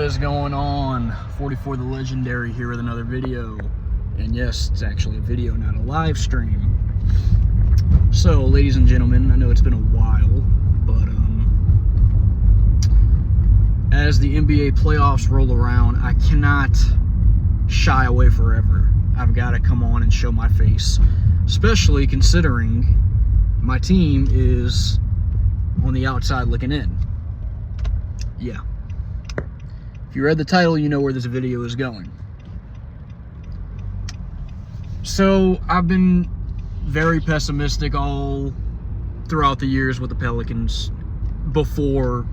is going on? 44 the Legendary here with another video. And yes, it's actually a video, not a live stream. So, ladies and gentlemen, I know it's been a while, but as the NBA playoffs roll around, I cannot shy away forever. I've got to come on and show my face, especially considering my team is on the outside looking in. Yeah. If you read the title, you know where this video is going. So, I've been very pessimistic all throughout the years with the Pelicans before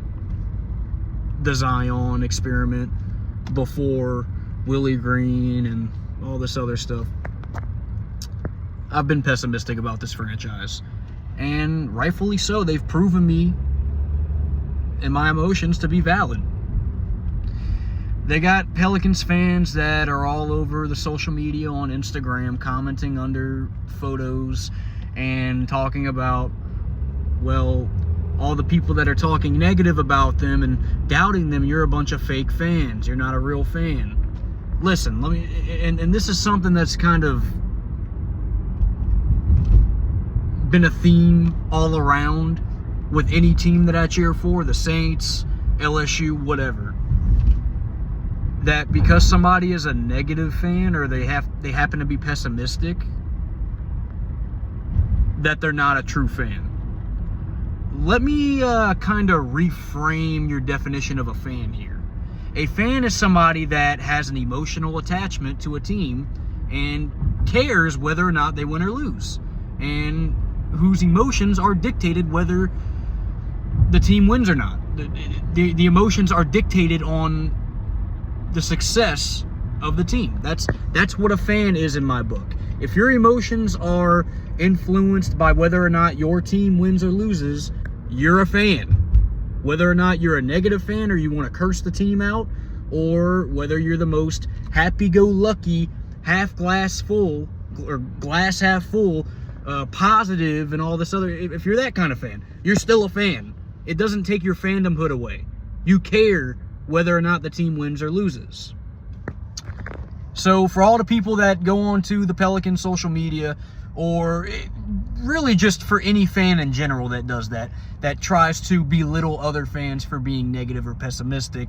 the Zion experiment, before Willie Green and all this other stuff. I've been pessimistic about this franchise, and rightfully so. They've proven me and my emotions to be valid. They got Pelicans fans that are all over the social media on Instagram commenting under photos and talking about, well, all the people that are talking negative about them and doubting them. You're a bunch of fake fans. You're not a real fan. Listen, let me, and this is something that's kind of been a theme all around with any team that I cheer for, the Saints, LSU, whatever. That because somebody is a negative fan or they happen to be pessimistic, that they're not a true fan. Let me kind of reframe your definition of a fan here. A fan is somebody that has an emotional attachment to a team and cares whether or not they win or lose, and whose emotions are dictated whether the team wins or not. The emotions are dictated on the success of the team. That's what a fan is in my book. If your emotions are influenced by whether or not your team wins or loses, you're a fan. Whether or not you're a negative fan or you want to curse the team out, or whether you're the most happy-go-lucky, half glass full or glass half full, positive and all this other, if you're that kind of fan, you're still a fan. It doesn't take your fandomhood away. You care whether or not the team wins or loses. So for all the people that go on to the Pelicans social media, or really just for any fan in general that does that tries to belittle other fans for being negative or pessimistic,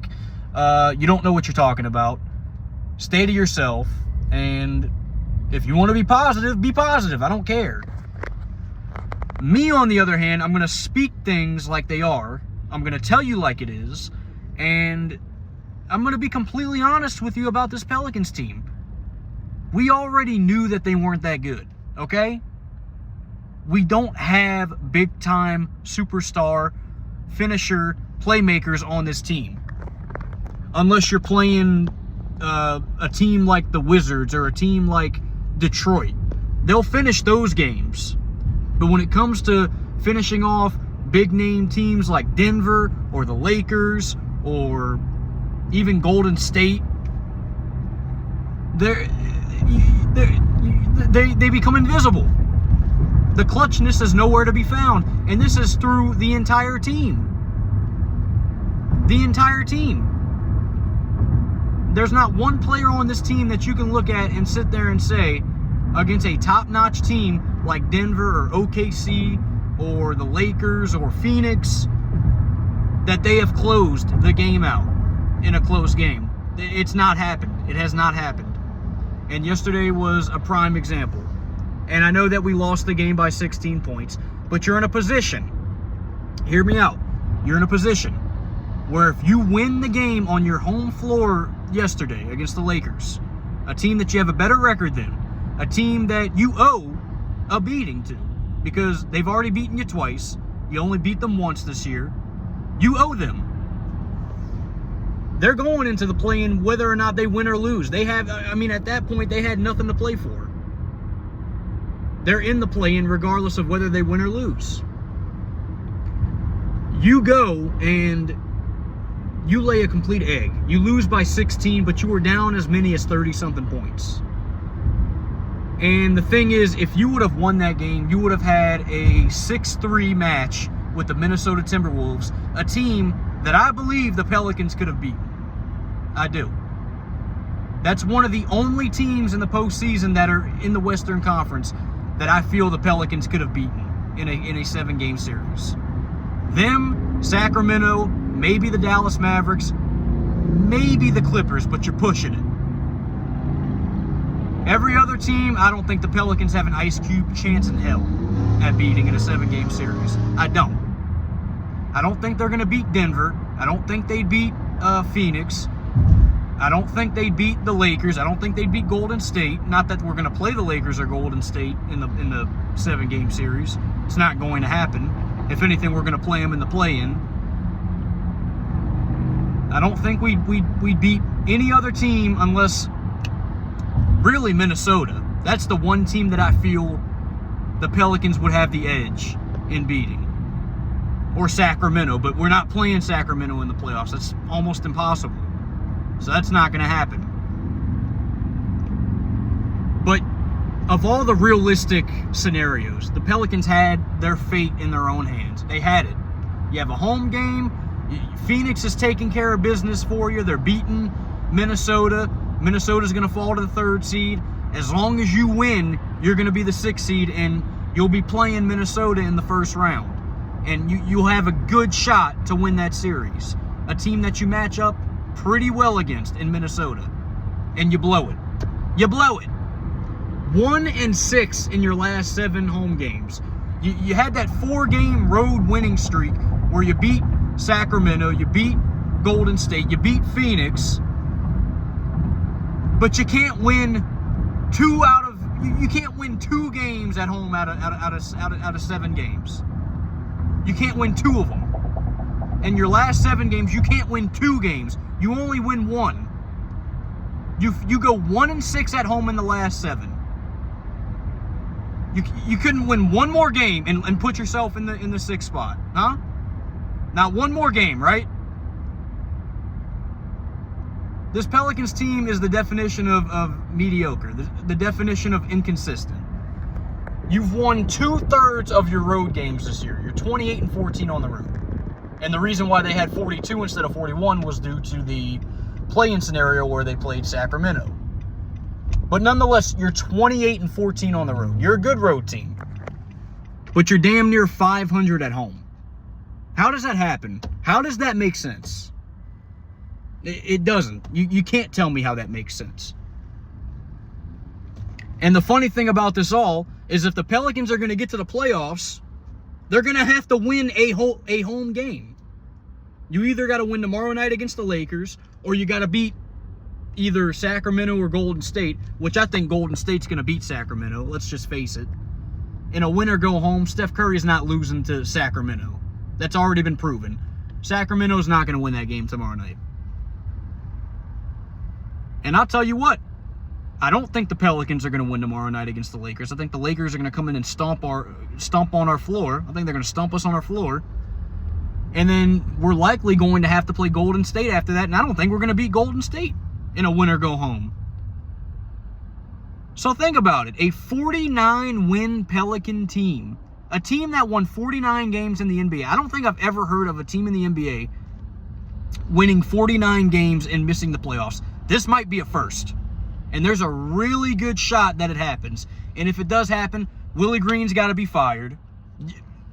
you don't know what you're talking about. Stay to yourself, and if you want to be positive, be positive. I don't care. Me, on the other hand, I'm going to speak things like they are. I'm going to tell you like it is. And I'm going to be completely honest with you about this Pelicans team. We already knew that they weren't that good, okay? We don't have big-time superstar, finisher, playmakers on this team. Unless you're playing a team like the Wizards or a team like Detroit. They'll finish those games. But when it comes to finishing off big-name teams like Denver or the Lakers or even Golden State, they become invisible. The clutchness is nowhere to be found, and this is through the entire team. The entire team. There's not one player on this team that you can look at and sit there and say, against a top-notch team like Denver or OKC or the Lakers or Phoenix, that they have closed the game out in a close game. It's not happened. It has not happened. And yesterday was a prime example. And I know that we lost the game by 16 points, but you're in a position, hear me out, you're in a position where if you win the game on your home floor yesterday against the Lakers, a team that you have a better record than, a team that you owe a beating to, because they've already beaten you twice, you only beat them once this year, you owe them. They're going into the play-in whether or not they win or lose. They have, I mean, at that point, they had nothing to play for. They're in the play-in regardless of whether they win or lose. You go and you lay a complete egg. You lose by 16, but you were down as many as 30-something points. And the thing is, if you would have won that game, you would have had a 6-3 match with the Minnesota Timberwolves, a team that I believe the Pelicans could have beaten. I do. That's one of the only teams in the postseason that are in the Western Conference that I feel the Pelicans could have beaten in a 7-game series. Them, Sacramento, maybe the Dallas Mavericks, maybe the Clippers, but you're pushing it. Every other team, I don't think the Pelicans have an ice cube chance in hell at beating in a 7-game series. I don't. I don't think they're going to beat Denver. I don't think they'd beat Phoenix. I don't think they'd beat the Lakers. I don't think they'd beat Golden State. Not that we're going to play the Lakers or Golden State in the 7-game series. It's not going to happen. If anything, we're going to play them in the play-in. I don't think we'd beat any other team unless really Minnesota. That's the one team that I feel the Pelicans would have the edge in beating. Or Sacramento, but we're not playing Sacramento in the playoffs. That's almost impossible. So that's not going to happen. But of all the realistic scenarios, the Pelicans had their fate in their own hands. They had it. You have a home game. Phoenix is taking care of business for you. They're beating Minnesota. Minnesota's going to fall to the 3rd seed. As long as you win, you're going to be the 6th seed, and you'll be playing Minnesota in the first round. And you'll have a good shot to win that series. A team that you match up pretty well against in Minnesota. And you blow it. You blow it. 1-6 in your last 7 home games. You had that 4-game road winning streak where you beat Sacramento, you beat Golden State, you beat Phoenix, but you can't win you can't win 2 games at home out of 7 games. You can't win 2 of them. In your last 7 games, you can't win 2 games. You only win 1. You go 1-6 at home in the last 7. You couldn't win one more game and put yourself in the 6th spot, huh? Not one more game, right? This Pelicans team is the definition of mediocre, the definition of inconsistent. You've won 2/3 of your road games this year. You're 28-14 on the road. And the reason why they had 42 instead of 41 was due to the play-in scenario where they played Sacramento. But nonetheless, you're 28-14 on the road. You're a good road team. But you're damn near 500 at home. How does that happen? How does that make sense? It doesn't. You can't tell me how that makes sense. And the funny thing about this all is if the Pelicans are going to get to the playoffs, they're going to have to win a home game. You either got to win tomorrow night against the Lakers, or you got to beat either Sacramento or Golden State, which I think Golden State's going to beat Sacramento. Let's just face it. In a win or go home, Steph Curry's not losing to Sacramento. That's already been proven. Sacramento's not going to win that game tomorrow night. And I'll tell you what, I don't think the Pelicans are going to win tomorrow night against the Lakers. I think the Lakers are going to come in and stomp on our floor. I think they're going to stomp us on our floor. And then we're likely going to have to play Golden State after that. And I don't think we're going to beat Golden State in a win or go home. So think about it. A 49-win Pelican team. A team that won 49 games in the NBA. I don't think I've ever heard of a team in the NBA winning 49 games and missing the playoffs. This might be a first. And there's a really good shot that it happens. And if it does happen, Willie Green's got to be fired.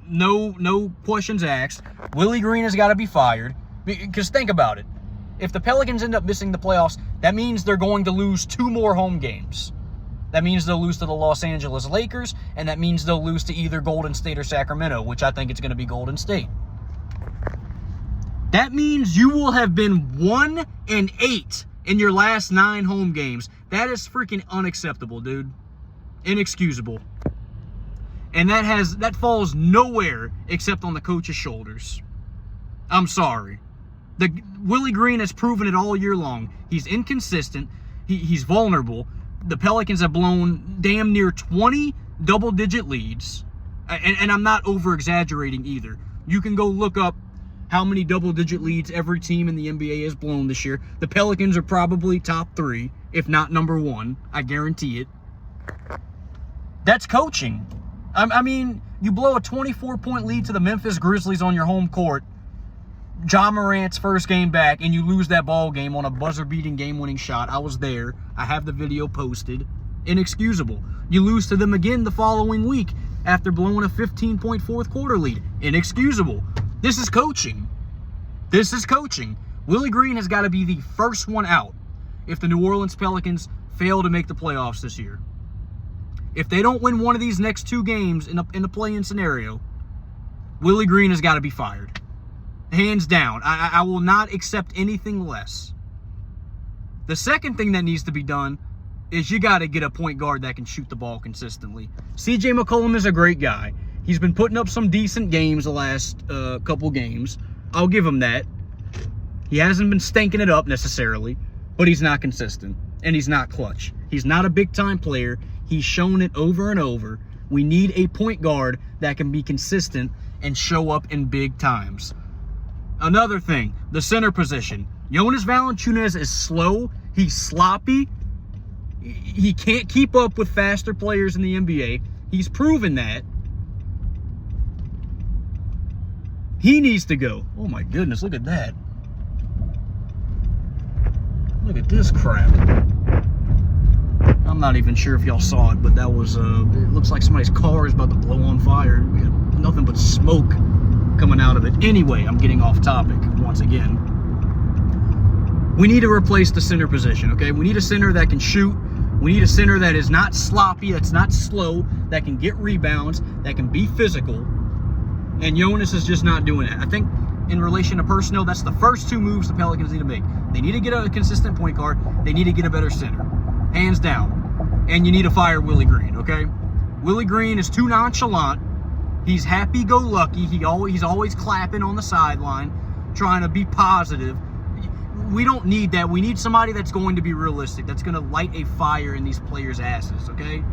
No questions asked. Willie Green has got to be fired. Because think about it. If the Pelicans end up missing the playoffs, that means they're going to lose 2 more home games. That means they'll lose to the Los Angeles Lakers, and that means they'll lose to either Golden State or Sacramento, which I think it's going to be Golden State. That means you will have been 1-8 in your last 9 home games. That is freaking unacceptable, dude. Inexcusable. And that falls nowhere except on the coach's shoulders. I'm sorry. Willie Green has proven it all year long. He's inconsistent. He's vulnerable. The Pelicans have blown damn near 20 double-digit leads. And I'm not over-exaggerating either. You can go look up how many double-digit leads every team in the NBA has blown this year. The Pelicans are probably top 3, if not number 1. I guarantee it. That's coaching. I mean, you blow a 24-point lead to the Memphis Grizzlies on your home court. Ja Morant's first game back, and you lose that ball game on a buzzer-beating game-winning shot. I was there. I have the video posted. Inexcusable. You lose to them again the following week after blowing a 15-point fourth quarter lead. Inexcusable. This is coaching. This is coaching. Willie Green has got to be the first one out if the New Orleans Pelicans fail to make the playoffs this year. If they don't win one of these next two games in the play-in scenario, Willie Green has got to be fired. Hands down. I will not accept anything less. The second thing that needs to be done is you got to get a point guard that can shoot the ball consistently. CJ McCollum is a great guy. He's been putting up some decent games the last couple games. I'll give him that. He hasn't been stanking it up necessarily, but he's not consistent, and he's not clutch. He's not a big-time player. He's shown it over and over. We need a point guard that can be consistent and show up in big times. Another thing, the center position. Jonas Valanciunas is slow. He's sloppy. He can't keep up with faster players in the NBA. He's proven that. He needs to go. Oh my goodness, look at that. Look at this crap. I'm not even sure if y'all saw it, but that was, it looks like somebody's car is about to blow on fire. We had nothing but smoke coming out of it. Anyway, I'm getting off topic once again. We need to replace the center position, okay? We need a center that can shoot. We need a center that is not sloppy, that's not slow, that can get rebounds, that can be physical. And Jonas is just not doing it. I think in relation to personnel, that's the first two moves the Pelicans need to make. They need to get a consistent point guard. They need to get a better center. Hands down. And you need to fire Willie Green, okay? Willie Green is too nonchalant. He's happy-go-lucky. He's always clapping on the sideline, trying to be positive. We don't need that. We need somebody that's going to be realistic, that's going to light a fire in these players' asses, okay?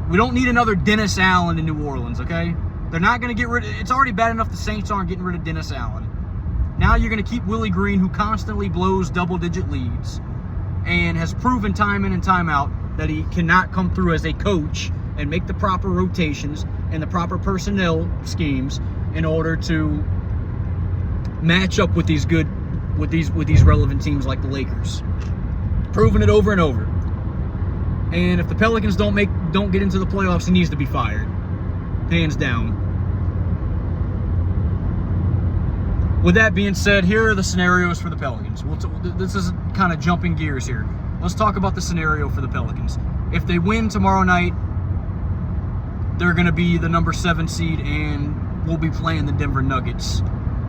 We don't need another Dennis Allen in New Orleans, okay? They're not going to get rid of... It's already bad enough the Saints aren't getting rid of Dennis Allen. Now you're going to keep Willie Green, who constantly blows double-digit leads and has proven time in and time out that he cannot come through as a coach and make the proper rotations and the proper personnel schemes in order to match up with these good... with these relevant teams like the Lakers. Proven it over and over. And if the Pelicans don't get into the playoffs, he needs to be fired. Hands down. With that being said, here are the scenarios for the Pelicans. This is kind of jumping gears here. Let's talk about the scenario for the Pelicans. If they win tomorrow night, they're going to be the number 7 seed, and we'll be playing the Denver Nuggets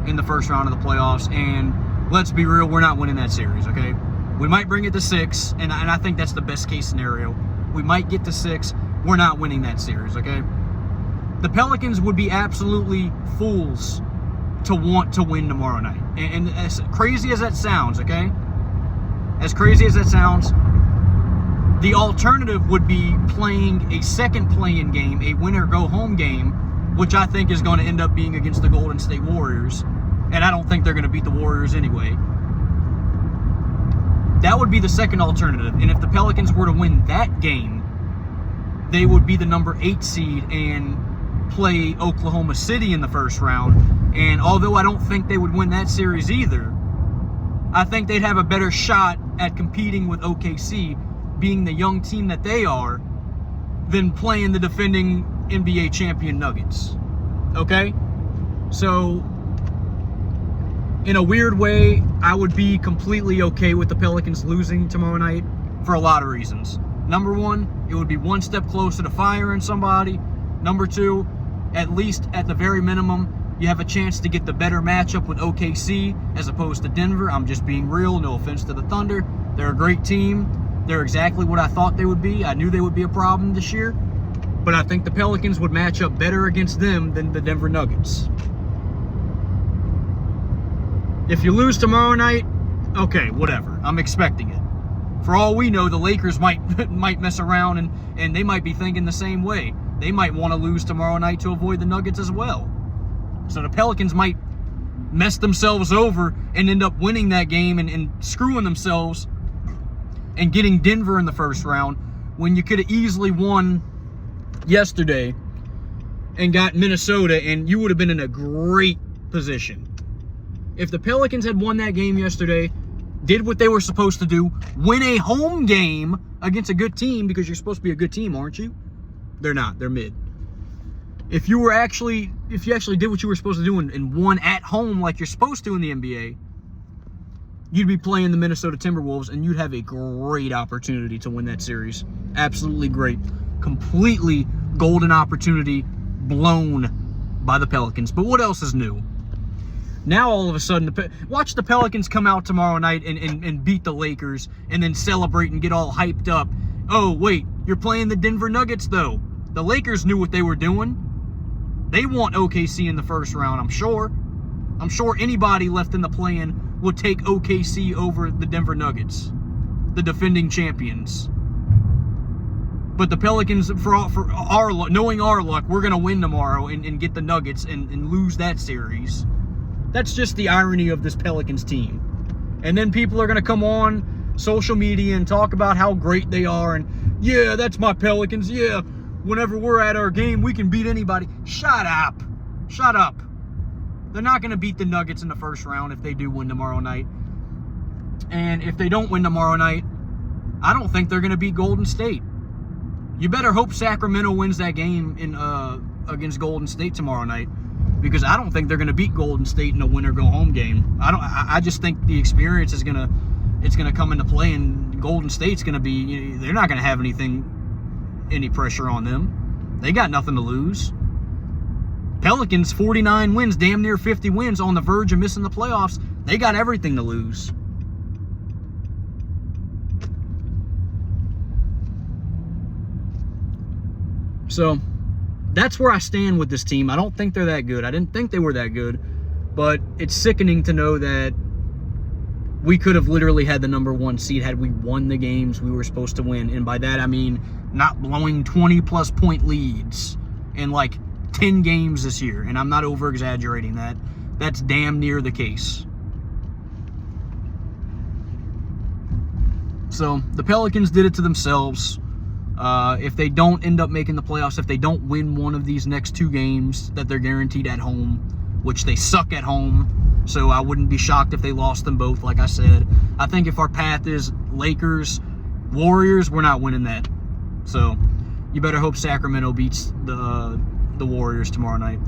in the first round of the playoffs. And let's be real, we're not winning that series, okay? We might bring it to 6, and I think that's the best case scenario. We might get to 6. We're not winning that series, okay? The Pelicans would be absolutely fools to want to win tomorrow night. And as crazy as that sounds, okay? As crazy as that sounds, the alternative would be playing a second play-in game, a winner-go-home game, which I think is going to end up being against the Golden State Warriors. And I don't think they're going to beat the Warriors anyway. That would be the second alternative. And if the Pelicans were to win that game, they would be the number 8 seed and play Oklahoma City in the first round. And although I don't think they would win that series either, I think they'd have a better shot at competing with OKC, being the young team that they are, than playing the defending NBA champion Nuggets. Okay? So, in a weird way, I would be completely okay with the Pelicans losing tomorrow night for a lot of reasons. Number one, it would be one step closer to firing somebody. Number two, at least at the very minimum, you have a chance to get the better matchup with OKC as opposed to Denver. I'm just being real. No offense to the Thunder. They're a great team. They're exactly what I thought they would be. I knew they would be a problem this year. But I think the Pelicans would match up better against them than the Denver Nuggets. If you lose tomorrow night, okay, whatever. I'm expecting it. For all we know, the Lakers might mess around and they might be thinking the same way. They might want to lose tomorrow night to avoid the Nuggets as well. So the Pelicans might mess themselves over and end up winning that game and screwing themselves and getting Denver in the first round when you could have easily won yesterday and got Minnesota, and you would have been in a great position. If the Pelicans had won that game yesterday, did what they were supposed to do, win a home game against a good team, because you're supposed to be a good team, aren't you? They're not. They're mid. If you actually did what you were supposed to do and won at home like you're supposed to in the NBA, you'd be playing the Minnesota Timberwolves, and you'd have a great opportunity to win that series. Absolutely great. Completely golden opportunity blown by the Pelicans. But what else is new? Now all of a sudden, watch the Pelicans come out tomorrow night and beat the Lakers and then celebrate and get all hyped up. Oh, wait, you're playing the Denver Nuggets, though. The Lakers knew what they were doing. They want OKC in the first round, I'm sure. I'm sure anybody left in the play-in would take OKC over the Denver Nuggets, the defending champions. But the Pelicans, for our luck, knowing our luck, we're going to win tomorrow and get the Nuggets and lose that series. That's just the irony of this Pelicans team. And then people are going to come on social media and talk about how great they are. And, yeah, that's my Pelicans. Yeah, whenever we're at our game, we can beat anybody. Shut up. Shut up. They're not going to beat the Nuggets in the first round if they do win tomorrow night. And if they don't win tomorrow night, I don't think they're going to beat Golden State. You better hope Sacramento wins that game against Golden State tomorrow night, because I don't think they're going to beat Golden State in a win-or-go-home game. I just think the experience is going to come into play, and Golden State's going to be, they're not going to have any pressure on them. They got nothing to lose. Pelicans, 49 wins, damn near 50 wins, on the verge of missing the playoffs. They got everything to lose. So, that's where I stand with this team. I don't think they're that good. I didn't think they were that good. But it's sickening to know that we could have literally had the number 1 seed had we won the games we were supposed to win. And by that, I mean not blowing 20-plus point leads in like 10 games this year. And I'm not over-exaggerating that. That's damn near the case. So, the Pelicans did it to themselves. If they don't end up making the playoffs, if they don't win one of these next 2 games that they're guaranteed at home, which they suck at home, so I wouldn't be shocked if they lost them both, like I said. I think if our path is Lakers, Warriors, we're not winning that. So you better hope Sacramento beats the Warriors tomorrow night.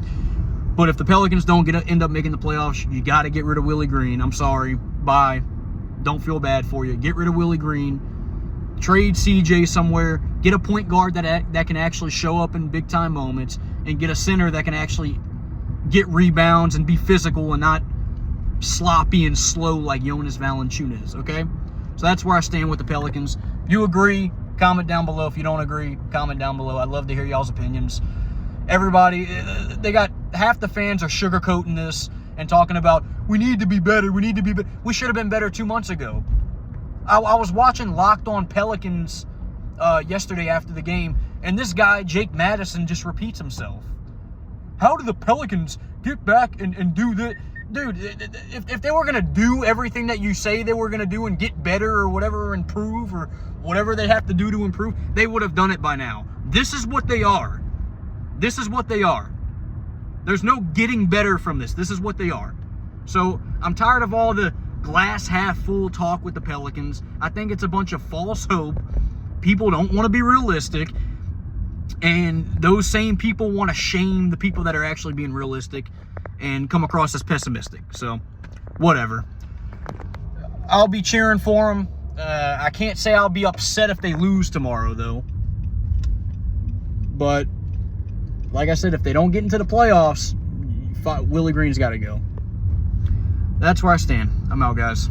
But if the Pelicans don't end up making the playoffs, you got to get rid of Willie Green. I'm sorry. Bye. Don't feel bad for you. Get rid of Willie Green. Trade CJ somewhere. Get a point guard that can actually show up in big-time moments, and get a center that can actually get rebounds and be physical and not sloppy and slow like Jonas Valanciunas, okay? So that's where I stand with the Pelicans. If you agree, comment down below. If you don't agree, comment down below. I'd love to hear y'all's opinions. Everybody, they got half the fans are sugarcoating this and talking about, we need to be better, we need to be better. We should have been better 2 months ago. I was watching Locked On Pelicans yesterday after the game, and this guy, Jake Madison, just repeats himself. How do the Pelicans get back and do this? Dude, if they were going to do everything that you say they were going to do and get better or whatever, improve or whatever they have to do to improve, they would have done it by now. This is what they are. This is what they are. There's no getting better from this. This is what they are. So I'm tired of all the glass half full talk with the Pelicans. I think it's a bunch of false hope. People don't want to be realistic. And those same people want to shame the people that are actually being realistic and come across as pessimistic. So, whatever. I'll be cheering for them. I can't say I'll be upset if they lose tomorrow, though. But, like I said, if they don't get into the playoffs, Willie Green's got to go. That's where I stand. I'm out, guys.